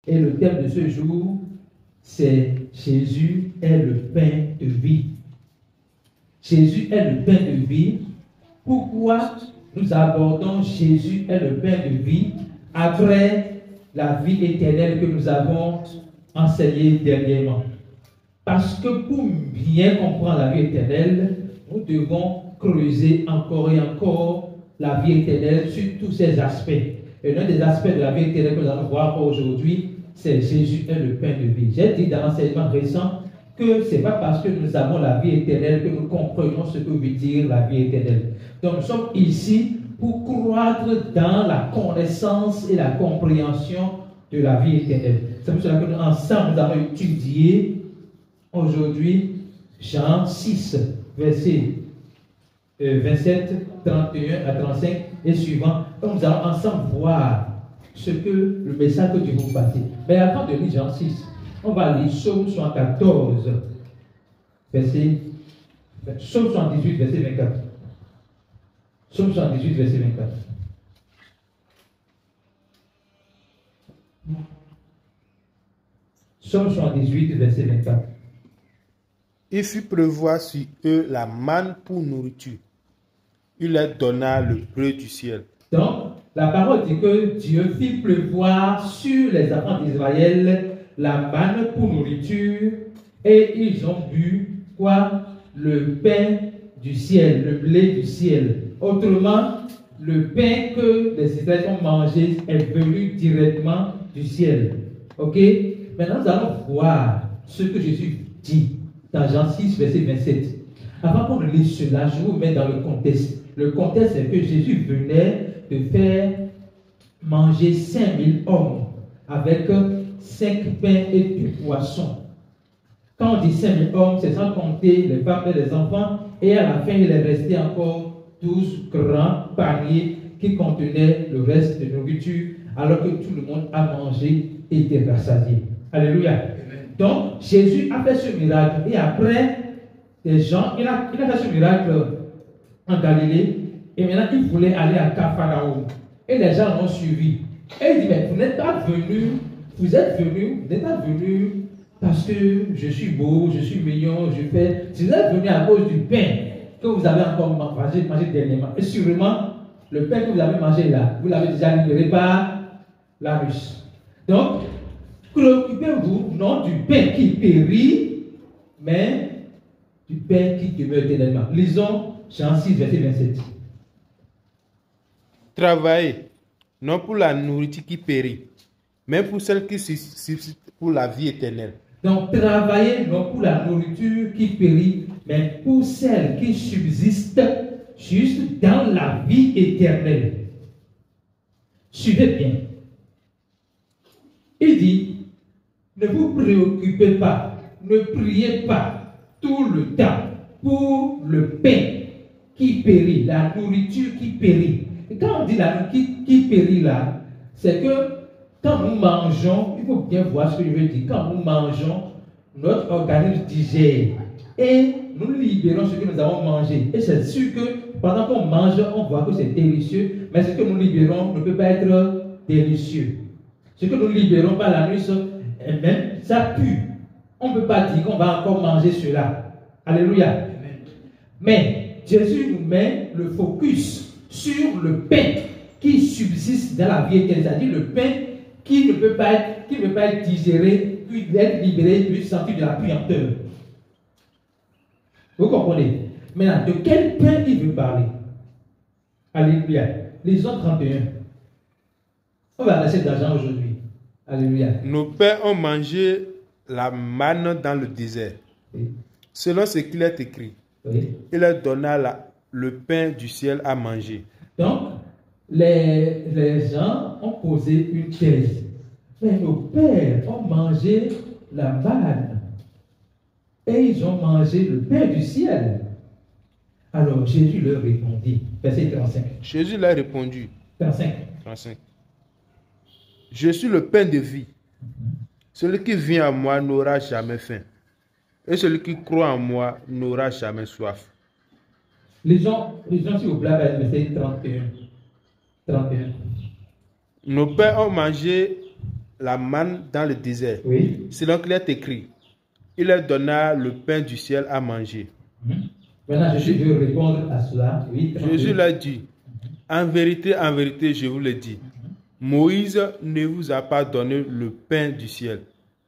Et le thème de ce jour, c'est Jésus est le pain de vie. Jésus est le pain de vie. Pourquoi nous abordons Jésus est le pain de vie après la vie éternelle que nous avons enseignée dernièrement? Parce que pour bien comprendre la vie éternelle, nous devons creuser encore et encore la vie éternelle sur tous ses aspects. Et l'un des aspects de la vie éternelle que nous allons voir aujourd'hui, c'est Jésus est le pain de vie. J'ai dit dans l'enseignement récent que ce n'est pas parce que nous avons la vie éternelle que nous comprenons ce que veut dire la vie éternelle. Donc nous sommes ici pour croître dans la connaissance et la compréhension de la vie éternelle. C'est pour cela que nous, ensemble, nous allons étudier aujourd'hui Jean 6, versets 27, 31 à 35 et suivant. Donc nous allons ensemble voir ce que le message que Dieu vous passer. Mais avant de lire Jean 6, on va lire Psaume 74, Psaume 78, verset 24. Psaume 78, verset 24. Psaume 78, verset 24. Il fit pleuvoir sur eux la manne pour nourriture. Il leur donna le bleu du ciel. Donc, la parole dit que Dieu fit pleuvoir sur les enfants d'Israël la manne pour nourriture et ils ont bu quoi? Le pain du ciel, le blé du ciel. Autrement, le pain que les Israéliens ont mangé est venu directement du ciel. Ok? Maintenant, nous allons voir ce que Jésus dit dans Jean 6, verset 27. Avant qu'on lise cela, je vous mets dans le contexte. Le contexte, c'est que Jésus venait de faire manger 5000 hommes avec 5 pains et 2 poissons. Quand on dit 5000 hommes, c'est sans compter les femmes et les enfants. Et à la fin, il est resté encore 12 grands paniers qui contenaient le reste de nourriture, alors que tout le monde a mangé et était rassasié. Alléluia. Amen. Donc, Jésus a fait ce miracle. Et après, les gens, il a fait ce miracle en Galilée. Et maintenant, il voulait aller à Capharnaüm. Et les gens l'ont suivi. Et il dit, mais vous n'êtes pas venus, vous n'êtes pas venus parce que je suis beau, je suis mignon, je fais. Vous êtes venus à cause du pain que vous avez encore mangé dernièrement. Et sûrement, le pain que vous avez mangé là, vous l'avez déjà libéré par la Russe. Donc, préoccupez-vous non du pain qui périt, mais du pain qui demeure éternellement. Lisons Jean 6, verset 27. Travaillez, non pour la nourriture qui périt, mais pour celle qui subsiste pour la vie éternelle. Donc, travaillez non pour la nourriture qui périt, mais pour celle qui subsiste juste dans la vie éternelle. Suivez bien. Il dit, ne vous préoccupez pas, ne priez pas tout le temps pour le pain qui périt, la nourriture qui périt. Et quand on dit la nourriture qui périt là, c'est que quand nous mangeons, il faut bien voir ce que je veux dire, quand nous mangeons, notre organisme digère et nous libérons ce que nous avons mangé. Et c'est sûr que pendant qu'on mange, on voit que c'est délicieux, mais ce que nous libérons ne peut pas être délicieux. Ce que nous libérons par la nuit, et même ça pue. On ne peut pas dire qu'on va encore manger cela. Alléluia. Amen. Mais Jésus nous met le focus sur le pain qui subsiste dans la vie éternelle, c'est-à-dire le pain qui ne peut pas être digéré, puis être libéré, puis sortir de la puanteur. Vous comprenez? Maintenant, de quel pain il veut parler? Alléluia. Lisons 31. On va rester d'argent aujourd'hui. Alléluia. Nos pères ont mangé la manne dans le désert. Oui. Selon ce qu'il est écrit. Oui. Il leur donna le pain du ciel à manger. Donc, les gens ont posé une thèse. Mais nos pères ont mangé la manne. Et ils ont mangé le pain du ciel. Alors Jésus leur répondit. Verset 35. Jésus leur répondit. 35. Je suis le pain de vie. Celui qui vient à moi n'aura jamais faim. Et celui qui croit en moi n'aura jamais soif. Lisons s'il vous plaît, verset 31. Nos pères ont mangé la manne dans le désert. Oui. Selon qu'il est écrit, il leur donna le pain du ciel à manger. Maintenant, Jésus veut répondre à cela. Oui, Jésus leur dit, en vérité, je vous le dis, Moïse ne vous a pas donné le pain du ciel,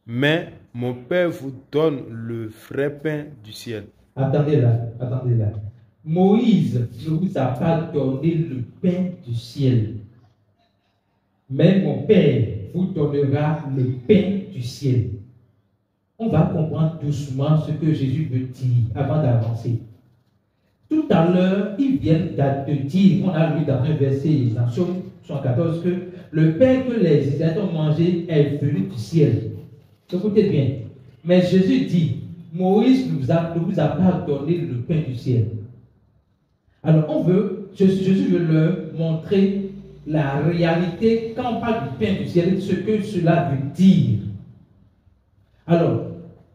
mais mon Père vous donne le vrai pain du ciel. Attendez là. Moïse ne vous a pas donné le pain du ciel, mais mon Père vous donnera le pain du ciel. On va comprendre doucement ce que Jésus veut dire avant d'avancer. Tout à l'heure, ils viennent de dire, on a lu dans un verset dans Psaume 114, que le pain que les Israélites ont mangé est venu du ciel. Écoutez bien. Mais Jésus dit, Moïse ne vous a pas donné le pain du ciel. Alors Jésus veut leur montrer la réalité quand on parle du pain du ciel, ce que cela veut dire. Alors,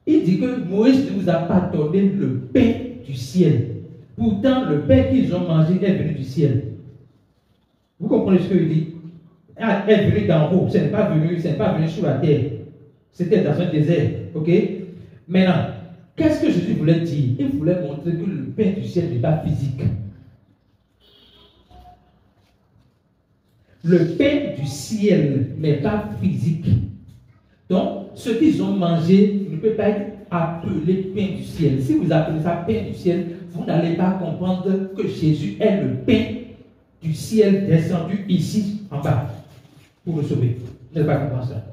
il dit que Moïse ne vous a pas donné le pain du ciel. Pourtant, le pain qu'ils ont mangé est venu du ciel. Vous comprenez ce qu'il dit? Est venu d'en haut. Ce n'est pas venu sur la terre. C'était dans un désert. Ok? Maintenant, qu'est-ce que Jésus voulait dire? Il voulait montrer que le pain du ciel n'est pas physique. Le pain du ciel n'est pas physique. Donc, ce qu'ils ont mangé ne peut pas être appelé pain du ciel. Si vous appelez ça pain du ciel, vous n'allez pas comprendre que Jésus est le pain du ciel descendu ici en bas pour le sauver. Vous n'allez pas comprendre ça.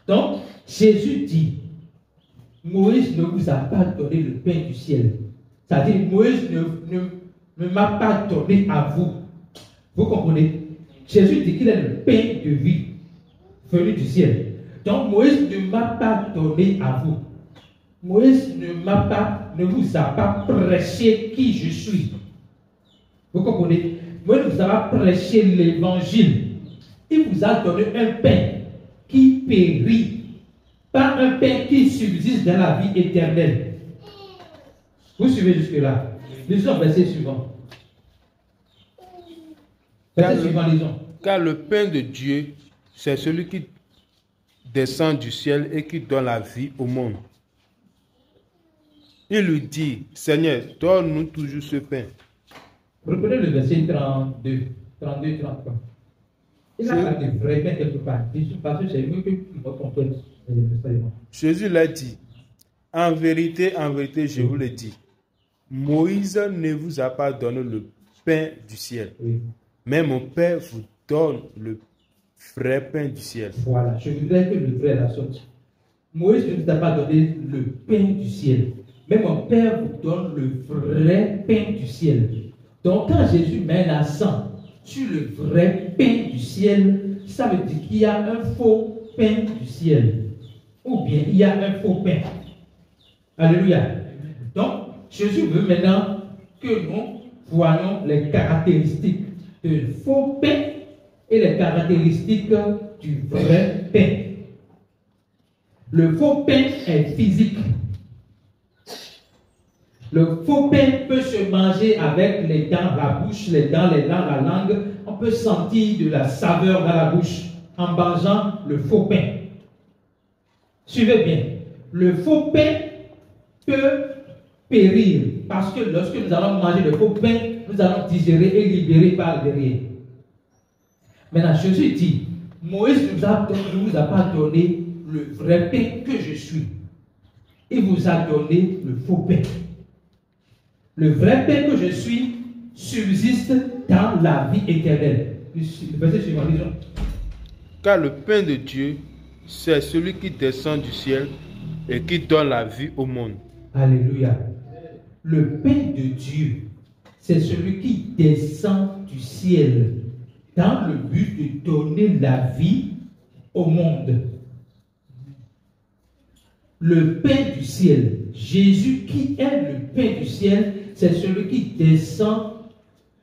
Donc, Jésus dit, Moïse ne vous a pas donné le pain du ciel. C'est-à-dire, Moïse ne m'a pas donné à vous. Vous comprenez? Jésus dit qu'il est le pain de vie venu du ciel. Donc, Moïse ne m'a pas donné à vous. Moïse ne vous a pas prêché qui je suis. Vous comprenez? Moïse ne vous a pas prêché l'évangile. Il vous a donné un pain qui périt, pas un pain qui subsiste dans la vie éternelle. Vous suivez jusque-là? Lisons le verset suivant. Verset suivant, lisons. Car le pain de Dieu, c'est celui qui descend du ciel et qui donne la vie au monde. Il lui dit, Seigneur, donne-nous toujours ce pain. Reprenez le verset 32, 33. Il n'a pas de vrai pain quelque part. Parce que c'est mieux que votre comprenne. Jésus l'a dit, en vérité, je vous le dis, Moïse ne vous a pas donné le pain du ciel, mais mon Père vous donne le vrai pain du ciel. Voilà, je voudrais que le vrai la sorte. Moïse ne vous a pas donné le pain du ciel, mais mon Père vous donne le vrai pain du ciel. Donc quand Jésus met l'accent sur le vrai pain du ciel, ça veut dire qu'il y a un faux pain du ciel. Ou bien il y a un faux pain. Alléluia. Donc, Jésus veut maintenant que nous voyons les caractéristiques du faux pain et les caractéristiques du vrai pain. Le faux pain est physique. Le faux pain peut se manger avec les dents, la bouche, les dents, la langue. On peut sentir de la saveur dans la bouche en mangeant le faux pain. Suivez bien. Le faux pain peut périr parce que lorsque nous allons manger le faux pain, nous allons digérer et libérer par derrière. Maintenant, Jésus dit, Moïse ne vous a pas donné le vrai pain que je suis. Il vous a donné le faux pain. Le vrai pain que je suis subsiste dans la vie éternelle. Le verset suivant, lisons. Car le pain de Dieu, c'est celui qui descend du ciel et qui donne la vie au monde. Alléluia. Le pain de Dieu, c'est celui qui descend du ciel dans le but de donner la vie au monde. Le pain du ciel, Jésus qui est le pain du ciel, c'est celui qui descend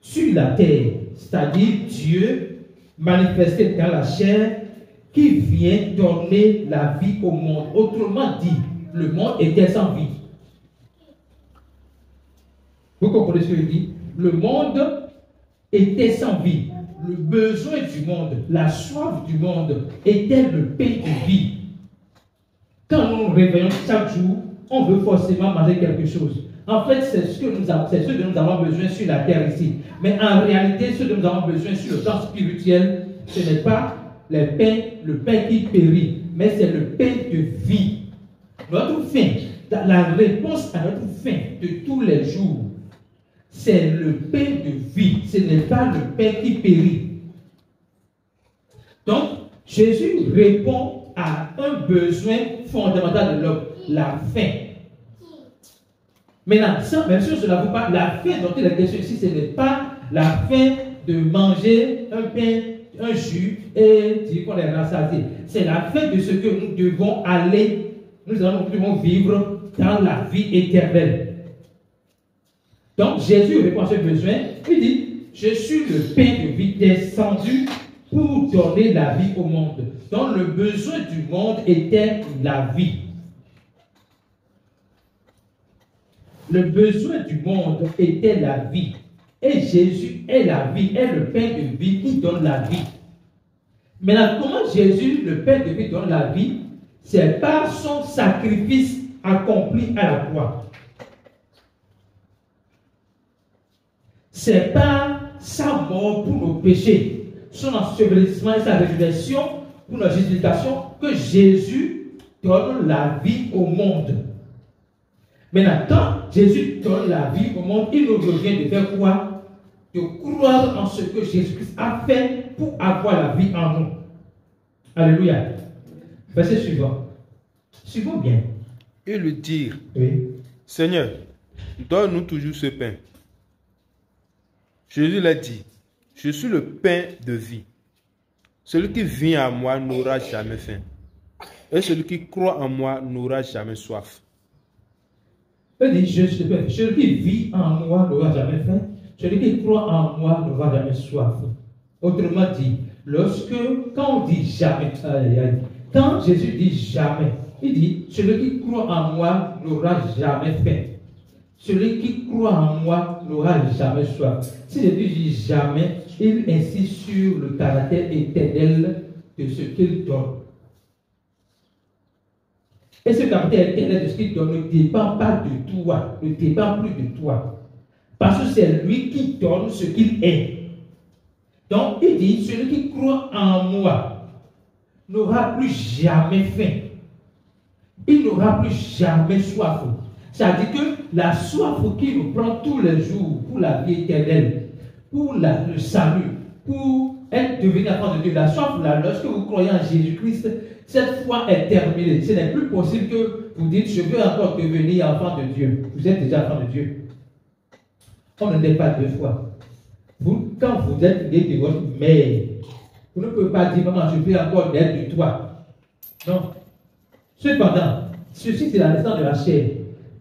sur la terre, c'est-à-dire Dieu manifesté dans la chair qui vient donner la vie au monde. Autrement dit, le monde était sans vie. Vous comprenez ce que je dis? Le monde était sans vie. le besoin du monde, la soif du monde était le pain de vie. Quand nous nous réveillons chaque jour, on veut forcément manger quelque chose. En fait, c'est ce dont nous avons besoin sur la terre ici. Mais en réalité, ce dont nous avons besoin sur le plan spirituel, ce n'est pas le pain qui périt, mais c'est le pain de vie. Notre faim, la réponse à notre faim de tous les jours, c'est le pain de vie, ce n'est pas le pain qui périt. Donc, Jésus répond à un besoin fondamental de l'homme, la faim. Maintenant, même si cela vous parle, la faim dont il est question ici, ce n'est pas la faim de manger un pain, un jus et dire qu'on est rassasié. C'est la faim de ce que nous devons aller, nous devons vivre dans la vie éternelle. Donc Jésus répond à ce besoin, il dit, je suis le pain de vie descendu pour donner la vie au monde. Donc le besoin du monde était la vie. Le besoin du monde était la vie. Et Jésus est la vie, est le pain de vie qui donne la vie. Maintenant, comment Jésus, le pain de vie, donne la vie? C'est par son sacrifice accompli à la croix. C'est par sa mort pour nos péchés, son ensevelissement et sa résurrection pour notre justification que Jésus donne la vie au monde. Maintenant, quand Jésus donne la vie au monde, il nous revient de faire quoi? De croire en ce que Jésus-Christ a fait pour avoir la vie en nous. Alléluia. Verset suivant. Suivons bien. Et le dire, oui. Seigneur, donne-nous toujours ce pain. Jésus l'a dit, je suis le pain de vie. Celui qui vient à moi n'aura jamais faim. Et celui qui croit en moi n'aura jamais soif. Il dit, je suis le pain. Celui qui vit en moi n'aura jamais faim. Celui qui croit en moi n'aura jamais soif. Autrement dit, quand on dit jamais, quand Jésus dit jamais, il dit, celui qui croit en moi n'aura jamais faim. Celui qui croit en moi n'aura jamais soif. Si Jésus dit jamais, il insiste sur le caractère éternel de ce qu'il donne. Et ce caractère éternel de ce qu'il donne ne dépend pas de toi, ne dépend plus de toi. Parce que c'est lui qui donne ce qu'il est. Donc il dit, celui qui croit en moi n'aura plus jamais faim. Il n'aura plus jamais soif. C'est-à-dire que la soif qui nous prend tous les jours pour la vie éternelle, pour le salut, pour être devenu enfant de Dieu, la soif là, lorsque vous croyez en Jésus-Christ, cette foi est terminée. Ce n'est plus possible que vous dites, je veux encore devenir enfant de Dieu. Vous êtes déjà enfant de Dieu. On ne l'est pas deux fois. Quand vous êtes né de votre mère, vous ne pouvez pas dire, maman, je veux encore naître de toi. Non. Cependant, ceci c'est la naissance de la chair.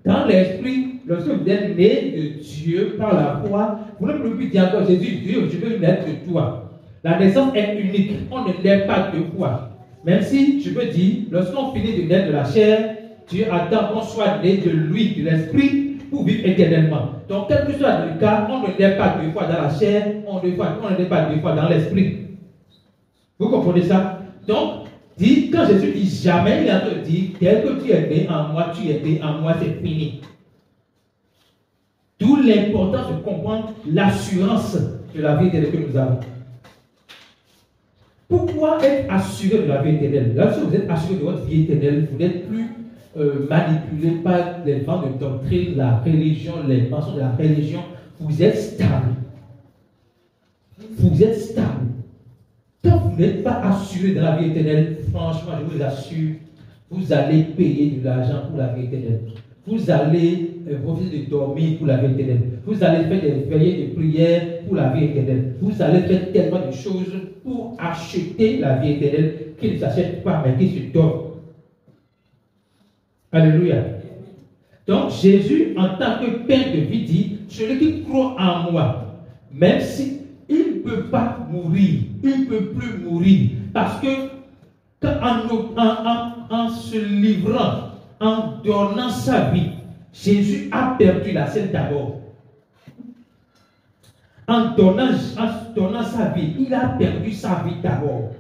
Dans l'esprit, lorsque vous êtes né de Dieu par la foi, vous ne pouvez plus dire encore, Jésus, Dieu, je veux naître de toi. La naissance est unique. On ne naît pas deux fois. Même si, je peux dire, lorsqu'on finit de naître de la chair, Dieu attend qu'on soit né de lui, de l'esprit, pour vivre éternellement. Donc, quel que soit le cas, on ne naît pas deux fois dans la chair, on ne naît pas deux fois dans l'esprit. Vous comprenez ça? Donc, quand Jésus dit jamais, il a dit, dès que tu es né en moi, tu es né en moi, c'est fini. D'où l'importance de comprendre l'assurance de la vie éternelle que nous avons. Pourquoi être assuré de la vie éternelle? Lorsque vous êtes assuré de votre vie éternelle, vous n'êtes plus manipulé par les vents de doctrine, la religion, les mensonges de la religion. Vous êtes stable. Vous êtes stable. Quand vous n'êtes pas assuré de la vie éternelle, franchement, je vous assure, vous allez payer de l'argent pour la vie éternelle. Vous allez refuser de dormir pour la vie éternelle. Vous allez faire des veillées de prière pour la vie éternelle. Vous allez faire tellement de choses pour acheter la vie éternelle qui ne s'achète pas, mais qui se donne. Alléluia. Donc Jésus, en tant que pain de vie, dit, celui qui croit en moi, même si il ne peut pas mourir, il ne peut plus mourir, parce que en se livrant, en donnant sa vie, Jésus a perdu la sienne d'abord. en donnant sa vie, il a perdu sa vie d'abord.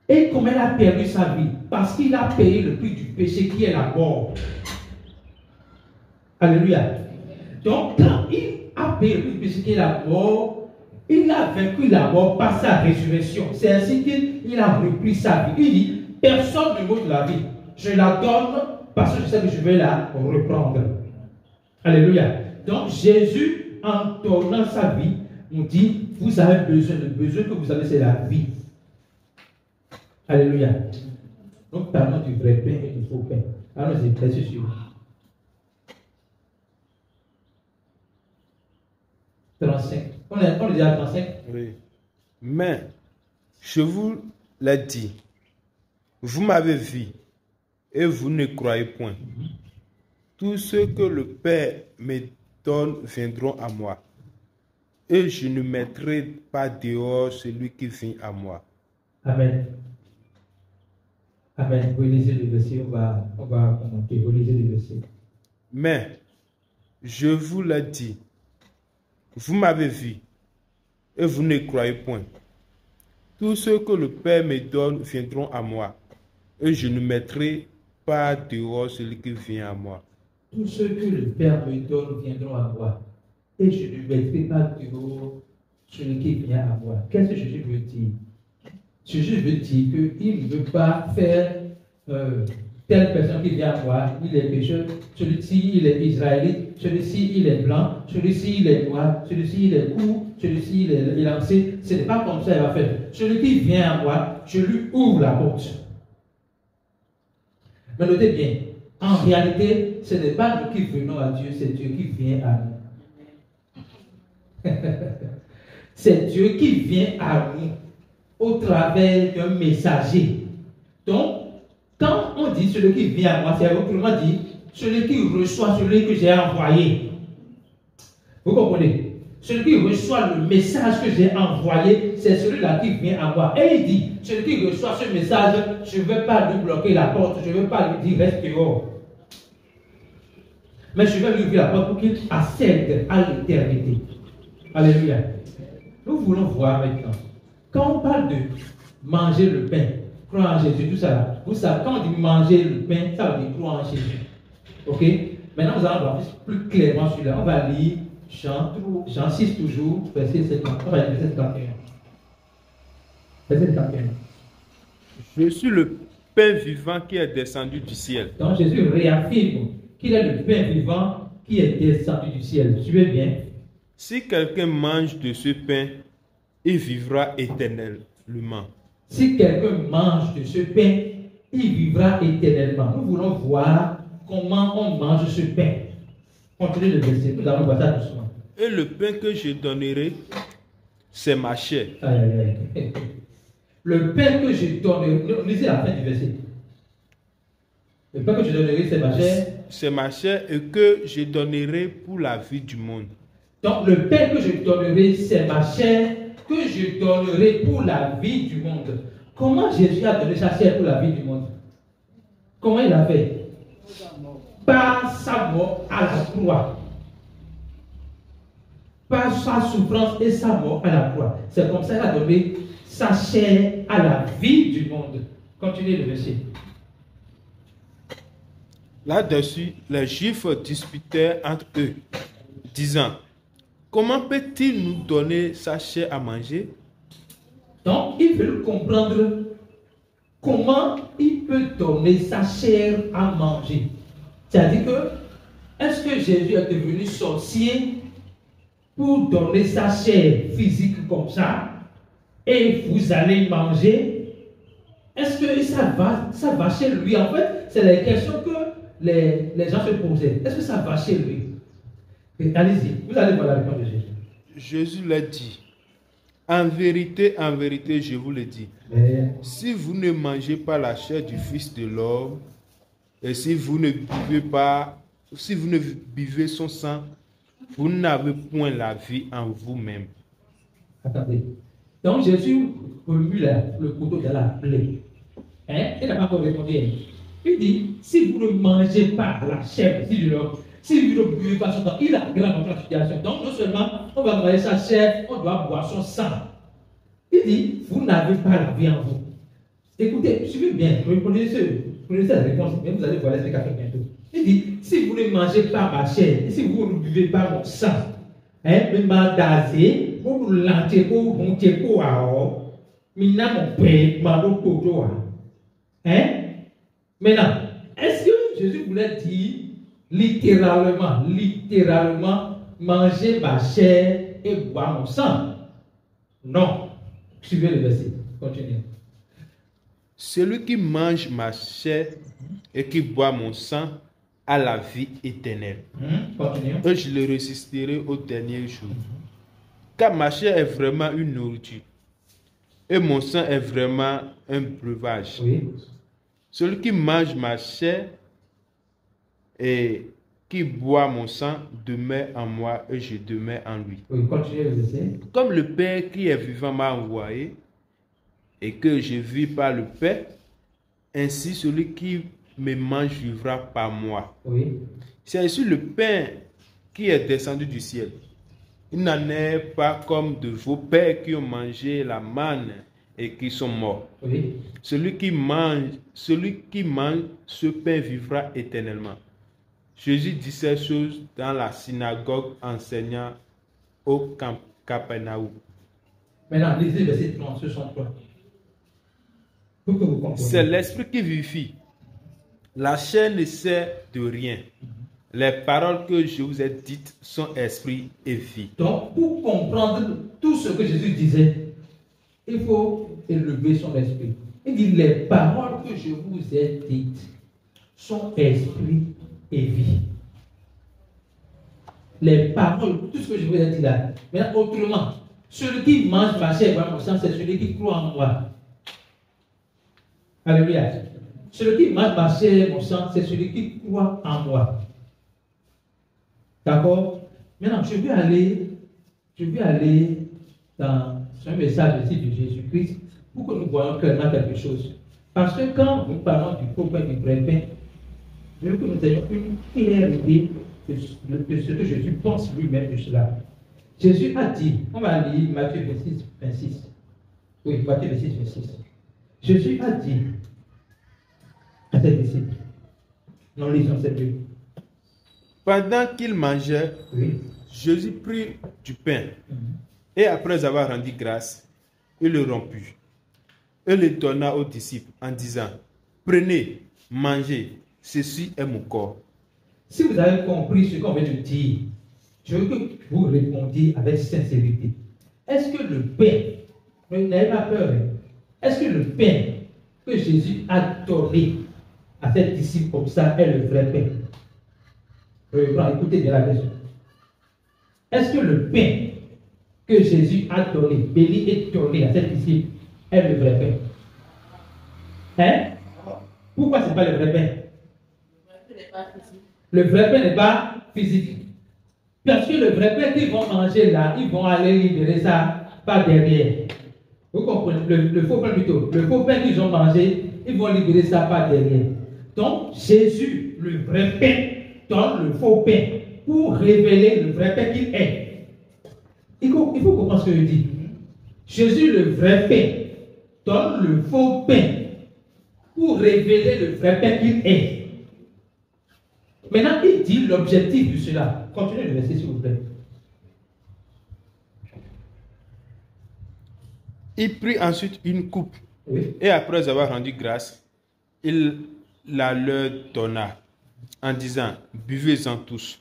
Et comment il a perdu sa vie? Parce qu'il a payé le prix du péché qui est la mort. Alléluia. Donc, quand il a payé le prix du péché qui est la mort, il a vaincu la mort par sa résurrection. C'est ainsi qu'il a repris sa vie. Il dit, personne ne m'ôte la vie. Je la donne parce que je sais que je vais la reprendre. Alléluia. Donc, Jésus, en donnant sa vie, nous dit, vous avez besoin, le besoin que vous avez, c'est la vie. Alléluia. Donc, parlons du vrai pain et du faux pain. Allons-y, c'est sûr. 35. On est déjà à 35? Oui. Mais, je vous l'ai dit, vous m'avez vu et vous ne croyez point. Tous ceux que le Père me donne viendront à moi, et je ne mettrai pas dehors celui qui vient à moi. Amen. Amen. Vous lisez le verset, on va commenter. Vous lisez le verset. Mais, je vous l'ai dit, vous m'avez vu, et vous ne croyez point. Tous ceux que le Père me donne viendront à moi, et je ne mettrai pas dehors celui qui vient à moi. Tous ceux que le Père me donne viendront à moi, et je ne mettrai pas dehors celui qui vient à moi. Qu'est-ce que Jésus veut dire? Jésus veut dire qu'il ne veut pas faire telle personne qui vient à moi, il est pécheur, celui-ci il est israélite, celui-ci il est blanc, celui-ci il est noir, celui-ci il est court, celui-ci il est lancé. Ce n'est pas comme ça qu'il va faire. Celui qui vient à moi, je lui ouvre la porte. Mais notez bien, en réalité, ce n'est pas nous qui venons à Dieu, c'est Dieu qui vient à nous. C'est Dieu qui vient à nous au travers d'un messager. Donc, quand on dit celui qui vient à moi, c'est autrement dit, celui qui reçoit celui que j'ai envoyé. Vous comprenez? Celui qui reçoit le message que j'ai envoyé, c'est celui-là qui vient à moi. Et il dit, celui qui reçoit ce message, je ne vais pas lui bloquer la porte, je ne vais pas lui dire reste dehors. Mais je vais lui ouvrir la porte pour qu'il accède à l'éternité. Alléluia. Nous voulons voir maintenant. Quand on parle de manger le pain, croire en Jésus, tout ça là, vous savez, quand on dit manger le pain, ça veut dire croire en Jésus. Ok? Maintenant, nous allons voir plus clairement celui-là. On va lire Jean 6 toujours, verset 50. On va lire verset 51. Verset 51. Je suis le pain vivant qui est descendu du ciel. Donc Jésus réaffirme qu'il est le pain vivant qui est descendu du ciel. Suivez bien. Si quelqu'un mange de ce pain, il vivra éternellement. Si quelqu'un mange de ce pain, il vivra éternellement. Nous voulons voir comment on mange ce pain. Continuez le verset, nous allons voir ça doucement. Et le pain que je donnerai, c'est ma chair. Aïe, aïe. Le pain que je donnerai, lisez la fin du verset. Le pain que je donnerai, c'est ma chair. C'est ma chair et que je donnerai pour la vie du monde. Donc le pain que je donnerai, c'est ma chair que je donnerai pour la vie du monde. Comment Jésus a donné sa chair pour la vie du monde? Comment il a fait? Par sa mort à la croix. Par sa souffrance et sa mort à la croix. C'est comme ça qu'il a donné sa chair à la vie du monde. Continuez le verset. Là-dessus, les Juifs disputaient entre eux, disant, comment peut-il nous donner sa chair à manger? Donc, ils veulent comprendre comment il peut donner sa chair à manger. C'est-à-dire que, est-ce que Jésus est devenu sorcier pour donner sa chair physique comme ça et vous allez manger? Est-ce que ça va chez lui? En fait, c'est la question que les gens se posaient. Est-ce que ça va chez lui? Allez-y, vous allez voir la réponse de Jésus. Jésus l'a dit. En vérité, je vous le dis. Si vous ne mangez pas la chair du Fils de l'homme, et si vous ne buvez son sang, vous n'avez point la vie en vous-même. Attendez. Donc Jésus remue le couteau dans la plaie. Il n'a pas encore répondu. Il dit, si vous ne mangez pas la chair de l'homme, Si vous ne buvez pas son sang, il a grave la situation. Donc, non seulement on va manger sa chair, on doit boire son sang. Il dit, vous n'avez pas la vie en vous. Écoutez, suivez bien, prenez cette réponse, mais vous allez voir l'explication bientôt. Il dit, si vous ne mangez pas ma chair, et si vous ne buvez pas mon sang, mais mandazé, vous ne l'entez pas, vous ne l'entez pas, maintenant, mon père, m'a dit, maintenant, est-ce que Jésus voulait dire littéralement, manger ma chair et boire mon sang? Non. Suivez le verset. Continuez. Celui qui mange ma chair et qui boit mon sang a la vie éternelle. Continuez. Et je le résisterai au dernier jour. Car ma chair est vraiment une nourriture. Et mon sang est vraiment un breuvage. Oui. Celui qui mange ma chair et qui boit mon sang demeure en moi et je demeure en lui. Oui, continuez le verset. Comme le Père qui est vivant m'a envoyé et que je vis par le Père, ainsi celui qui me mange vivra par moi. Oui. C'est ici le pain qui est descendu du ciel. Il n'en est pas comme de vos pères qui ont mangé la manne et qui sont morts. Oui. Celui qui mange ce pain vivra éternellement. Jésus dit ces choses dans la synagogue enseignant au Capernaum. Maintenant, lisez le verset 63. Pour que vous compreniez. C'est l'esprit qui vivifie. La chair ne sert de rien. Les paroles que je vous ai dites sont esprit et vie. Donc, pour comprendre tout ce que Jésus disait, il faut élever son esprit. Il dit, les paroles que je vous ai dites sont esprit et vie. Les paroles, tout ce que je vous ai dit là. Mais autrement, celui qui mange ma chair et boit mon sang, c'est celui qui croit en moi. Alléluia. Celui qui mange ma chair et mon sang, c'est celui qui croit en moi. D'accord? Maintenant, je vais aller dans un message ici de Jésus-Christ pour que nous voyons clairement quelque chose. Parce que quand nous parlons du faux pain et du vrai pain, je veux que nous ayons une claire idée de ce que Jésus pense lui-même de cela. Jésus a dit, on va lire Matthieu 26. Oui, Matthieu 26. Jésus a dit à ses disciples, nous lisons cette Bible. Pendant qu'il mangeait, Oui. Jésus prit du pain et après avoir rendu grâce, il le romput et le donna aux disciples en disant, prenez, mangez, ceci est mon corps. Si vous avez compris ce qu'on vient de dire, je veux que vous répondiez avec sincérité. Est-ce que le pain, n'ayez pas peur, est-ce que le pain que Jésus a donné à ses disciples comme ça est le vrai pain? Écoutez bien la question. Est-ce que le pain que Jésus a donné, béni et donné à ses disciples, est le vrai pain? Hein? Pourquoi ce n'est pas le vrai pain? Le vrai pain n'est pas physique. Parce que le vrai pain qu'ils vont manger là, ils vont aller libérer ça par derrière. Vous comprenez? Le faux pain plutôt. Le faux pain qu'ils ont mangé, ils vont libérer ça par derrière. Donc, Jésus, le vrai pain, donne le faux pain pour révéler le vrai pain qu'il est. Il faut comprendre ce que je dis. Jésus, le vrai pain, donne le faux pain pour révéler le vrai pain qu'il est. Maintenant, il dit l'objectif de cela. Continuez le verset, s'il vous plaît. Il prit ensuite une coupe, Oui. et après avoir rendu grâce, il la leur donna, en disant, buvez-en tous,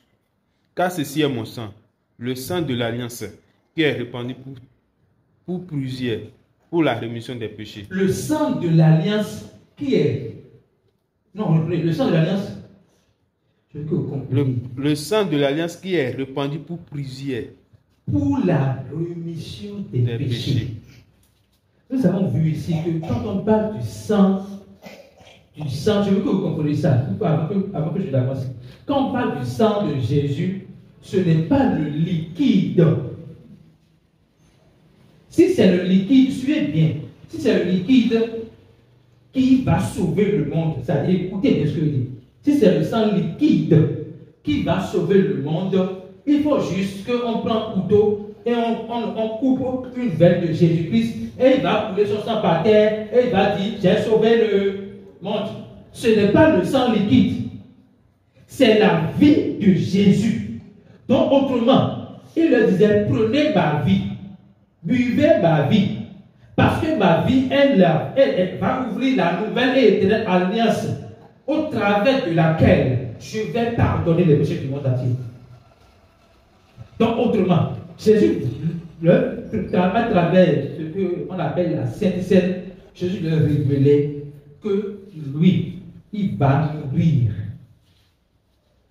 car ceci est mon sang, le sang de l'alliance, qui est répandu pour plusieurs, pour la rémission des péchés. Le sang de l'alliance qui est... Non, le sang de l'alliance... Je veux que vous compreniez. Le sang de l'alliance qui est répandu pour plusieurs. Pour la rémission des péchés. Nous avons vu ici que quand on parle du sang, je veux que vous compreniez ça, avant que je l'avance. Quand on parle du sang de Jésus, ce n'est pas le liquide. Si c'est le liquide, suivez bien. Si c'est le liquide qui va sauver le monde, c'est-à-dire, écoutez bien ce que je dis. Si c'est le sang liquide qui va sauver le monde, il faut juste qu'on prenne un couteau et on coupe une veine de Jésus-Christ et il va couler son sang par terre et il va dire j'ai sauvé le monde. Ce n'est pas le sang liquide, c'est la vie de Jésus. Donc autrement, il leur disait prenez ma vie, buvez ma vie, parce que ma vie elle va ouvrir la nouvelle et éternelle alliance au travers de laquelle je vais pardonner les péchés du monde entier. Donc autrement, Jésus, à travers ce qu'on appelle la Sainte Seine, Jésus leur révélait que lui, il va mourir.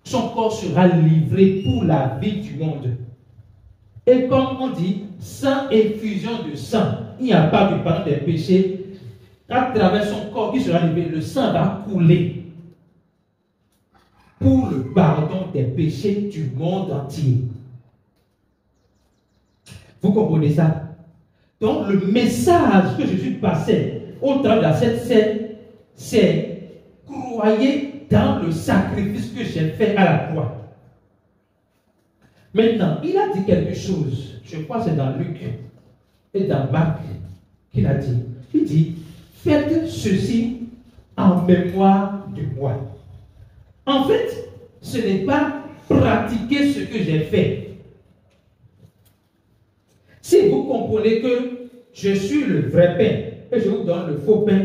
Son corps sera livré pour la vie du monde. Et comme on dit, sans effusion de sang, il n'y a pas de pardon des péchés. À travers son corps qui sera livré, le sang va couler pour le pardon des péchés du monde entier. Vous comprenez ça? Donc le message que Jésus passait au travers de cette scène, c'est croyez dans le sacrifice que j'ai fait à la croix. Maintenant, il a dit quelque chose, je crois que c'est dans Luc et dans Marc qu'il a dit. Il dit, faites ceci en mémoire de moi. En fait, ce n'est pas pratiquer ce que j'ai fait. Si vous comprenez que je suis le vrai pain et je vous donne le faux pain,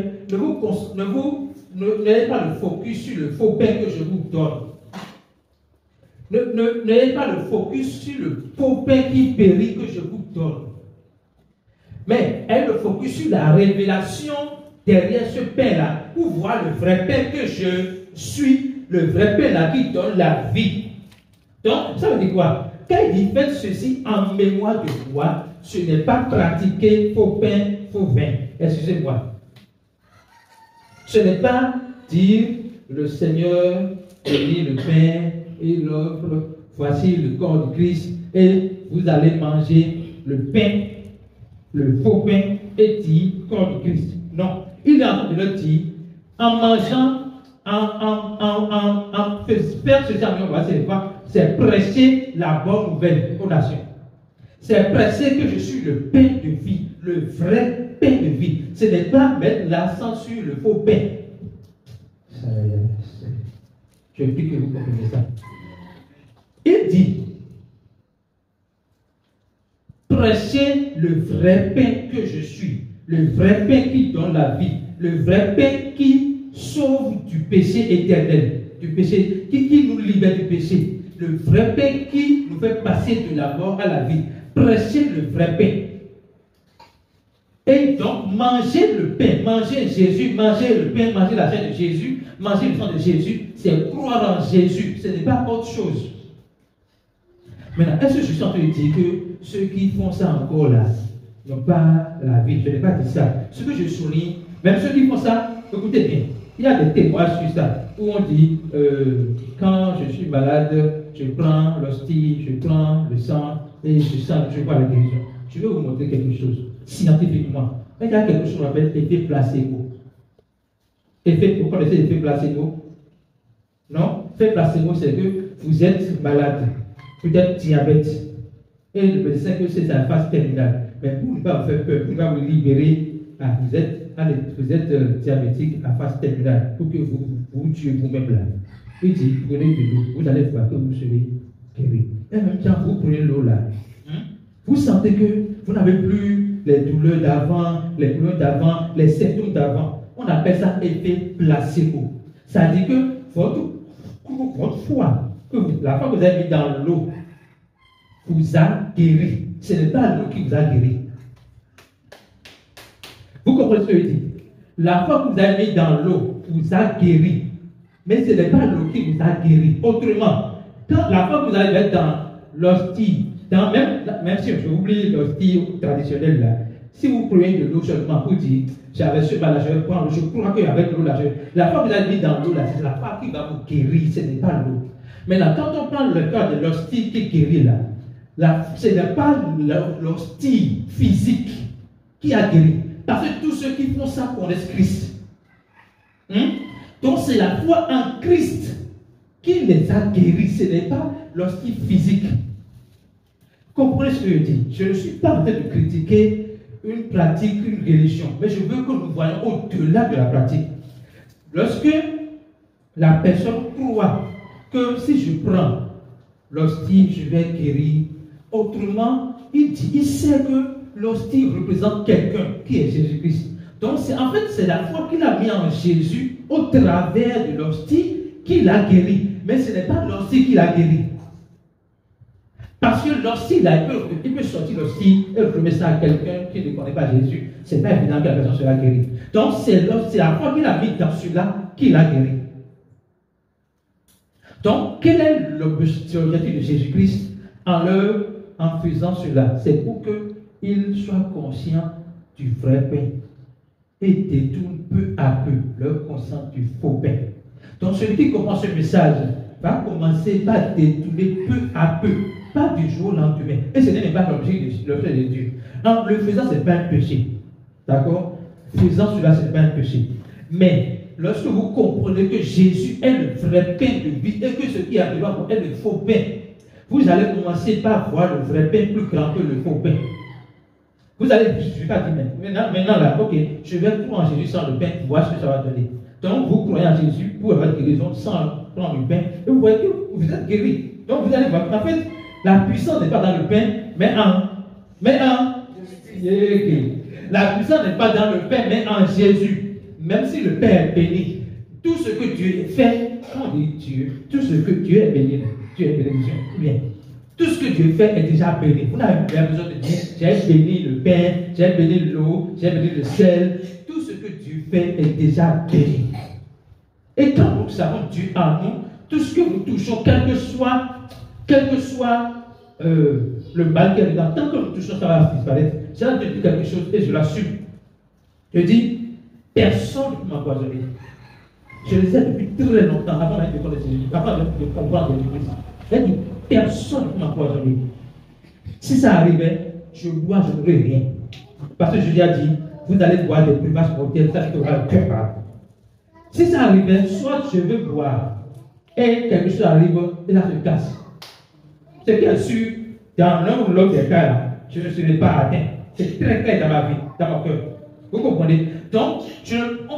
n'ayez pas le focus sur le faux pain que je vous donne. N'ayez pas le focus sur le faux pain qui périt que je vous donne. Mais ayez le focus sur la révélation derrière ce pain-là pour voir le vrai pain que je suis, le vrai pain-là qui donne la vie. Donc, ça veut dire quoi? Quand il dit faites ceci en mémoire de moi, ce n'est pas pratiquer faux pain, faux vin. Excusez-moi. Ce n'est pas dire le Seigneur bénit le pain et l'offre, voici le corps du Christ et vous allez manger le pain, le faux pain et dire corps du Christ. Non, il est en train de le dire en mangeant, en faire ce genre, c'est prêcher la bonne nouvelle aux nations. C'est prêcher que je suis le pain de vie, le vrai pain de vie. Ce n'est pas mettre l'accent sur le faux pain. Je prie que vous comprenez ça. Il dit, prêchez le vrai pain que je suis, le vrai pain qui donne la vie, le vrai pain qui sauve du péché éternel, du péché, qui nous libère du péché, le vrai pain qui nous fait passer de la mort à la vie. Prêchez le vrai pain. Et donc, mangez le pain, mangez Jésus, mangez le pain, mangez la chair de Jésus, mangez le sang de Jésus, c'est croire en Jésus, ce n'est pas autre chose. Maintenant, est-ce que je suis en train de dire que ceux qui font ça encore là n'ont pas la vie? Je n'ai pas dit ça. Ce que je souligne, même ceux qui font ça, écoutez bien, il y a des témoignages sur ça, où on dit, quand je suis malade, je prends l'hostie, je prends le sang, et je vois la guérison. Je vais vous montrer quelque chose, scientifiquement. Il y a quelque chose qu'on appelle effet placebo. Vous connaissez l'effet placebo? Non? L'effet placebo, c'est que vous êtes malade, peut-être diabète, et le médecin que c'est la phase terminale. Mais pour ne pas vous faire peur, pour ne pas vous libérer, vous êtes diabétique à phase terminale, pour que vous tuez vous-même là. Il dit, prenez de l'eau, vous allez voir que vous serez guéri. Et en même temps, vous prenez l'eau là. Vous sentez que vous n'avez plus les douleurs d'avant, les symptômes d'avant. On appelle ça effet placebo. Ça dit que votre foi, la foi que vous avez mis dans l'eau, vous a guéri. Ce n'est pas l'eau qui vous a guéri. Vous comprenez ce que je dis? La foi que vous avez mis dans l'eau vous a guéri. Mais ce n'est pas l'eau qui vous a guéri. Autrement, quand la foi que vous allez mettre dans l'hostie, même si je oublie l'hostie traditionnelle là, si vous prenez de l'eau seulement pour dire j'avais ce mal, je vais prendre, je crois qu'avec l'eau là, la foi que vous avez mis dans l'eau là, c'est la foi qui va vous guérir, ce n'est pas l'eau. Maintenant, quand on prend le cas de l'hostie qui guérit là, ce n'est pas l'hostie physique qui a guéri. Parce que tous ceux qui font ça connaissent Christ. Donc c'est la foi en Christ qui les a guéris. Ce n'est pas l'hostie physique. Comprenez ce que je dis. Je ne suis pas en train de critiquer une pratique, une religion, mais je veux que nous voyons au-delà de la pratique. Lorsque la personne croit que si je prends l'hostie, je vais guérir, autrement, il sait que l'hostie représente quelqu'un qui est Jésus-Christ. Donc, en fait, c'est la foi qu'il a mis en Jésus au travers de l'hostie qui l'a guéri. Mais ce n'est pas l'hostie qui l'a guéri. Parce que l'hostie, il peut sortir l'hostie et remettre ça à quelqu'un qui ne connaît pas Jésus. Ce n'est pas évident que la personne sera guérie. Donc, c'est la foi qu'il a mis dans celui-là qui l'a guéri. Donc, quel est l'objectif de Jésus-Christ en faisant cela? C'est pour qu'ils soient conscients du vrai pain et détournent peu à peu leur conscience du faux pain. Donc, celui qui comprend ce message va commencer par détourner peu à peu, pas du jour au lendemain. Et ce n'est pas l'objectif de Dieu. Non, le faisant, ce n'est pas un péché. D'accord? Faisant cela, ce n'est pas un péché. Mais lorsque vous comprenez que Jésus est le vrai pain de vie et que ce qui est devant vous est le faux pain, vous allez commencer par voir le vrai pain plus grand que le faux pain. Vous allez, je ne vais pas dire maintenant là, ok, je vais croire en Jésus sans le pain, voir ce que ça va donner. Donc vous croyez en Jésus pour avoir guérison sans prendre le pain, et vous voyez que vous êtes guéri. Donc vous allez voir qu'en fait, la puissance n'est pas dans le pain, mais en la puissance n'est pas dans le pain, mais en Jésus. Même si le Père est béni, tout ce que Dieu fait, on dit Dieu, tout ce que Dieu est béni, Dieu est bénédiction. Bien. Tout ce que Dieu fait est déjà béni. Vous n'avez pas besoin de dire, j'ai béni le pain, j'ai béni l'eau, j'ai béni le sel. Tout ce que Dieu fait est déjà béni. Et quand nous savons Dieu en nous, tout ce que nous touchons, quel que soit le mal qui est dedans, tant que nous touchons, ça va disparaître. J'ai entendu quelque chose et je l'assume. Je dis, personne ne peut m'empoisonner. Je le sais depuis très longtemps, avant même de connaître Jésus, avant même de comprendre Jésus-Christ. J'ai dit, personne ne peut m'empoisonner. Si ça arrivait, je bois, je n'aurais rien. Parce que Jésus a dit, vous allez boire des breuvages mortels, ça qui aura le cœur par. Si ça arrivait, soit je veux boire, et quelque chose arrive, et là je casse. Ce qui est sûr, dans l'un ou l'autre des cas, là, je ne serai pas atteint. C'est très clair dans ma vie, dans mon cœur. Vous comprenez? Donc,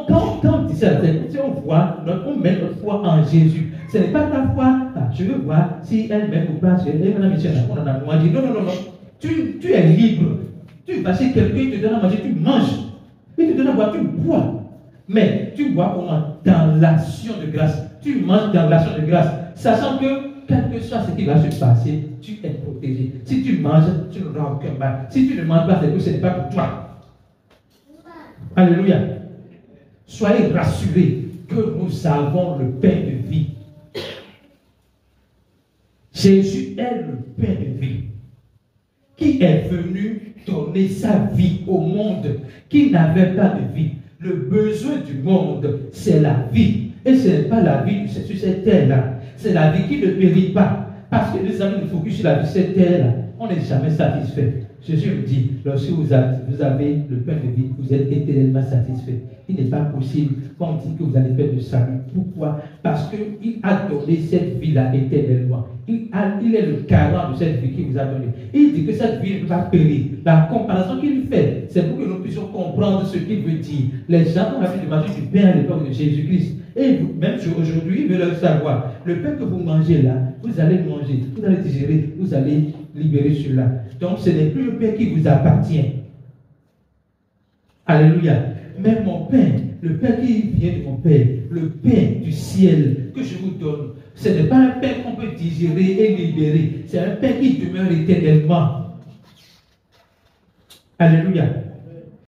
quand on dit ça, si on voit, on met notre foi en Jésus. Ce n'est pas ta foi, je veux voir si elle m'aime ou pas. On en a moins dit. Non. Tu es libre. Tu vas chez quelqu'un, il te donne à manger, tu manges. Il te donne à boire, tu bois. Mais tu bois comment? Dans l'action de grâce. Tu manges dans l'action de grâce. Sachant que, quel que soit ce qui va se passer, tu es protégé. Si tu manges, tu n'auras aucun mal. Si tu ne manges pas, c'est que ce n'est pas pour toi. Alléluia. Soyez rassurés que nous avons le pain de vie. Jésus est le pain de vie qui est venu donner sa vie au monde qui n'avait pas de vie. Le besoin du monde, c'est la vie. Et ce n'est pas la vie sur cette terre-là. C'est la vie qui ne périt pas. Parce que les amis nous focus sur la vie sur cette terre-là. On n'est jamais satisfait. Jésus me dit, lorsque vous avez le pain de vie, vous êtes éternellement satisfait. Il n'est pas possible qu'on dise que vous allez faire de salut. Pourquoi? Parce qu'il a donné cette vie-là éternellement. Il est le garant de cette vie qu'il vous a donnée. Il dit que cette vie ne peut pas périr. La comparaison qu'il fait, c'est pour que nous puissions comprendre ce qu'il veut dire. Les gens ont l'habitude de manger du pain à l'époque de Jésus-Christ. Et vous, même aujourd'hui, ils veulent le savoir. Le pain que vous mangez là, vous allez le manger, vous allez digérer, vous allez libérer cela. Donc ce n'est plus le pain qui vous appartient. Alléluia. Mais mon pain, le pain qui vient de mon Père, le pain du ciel que je vous donne, ce n'est pas un pain qu'on peut digérer et libérer. C'est un pain qui demeure éternellement. Alléluia.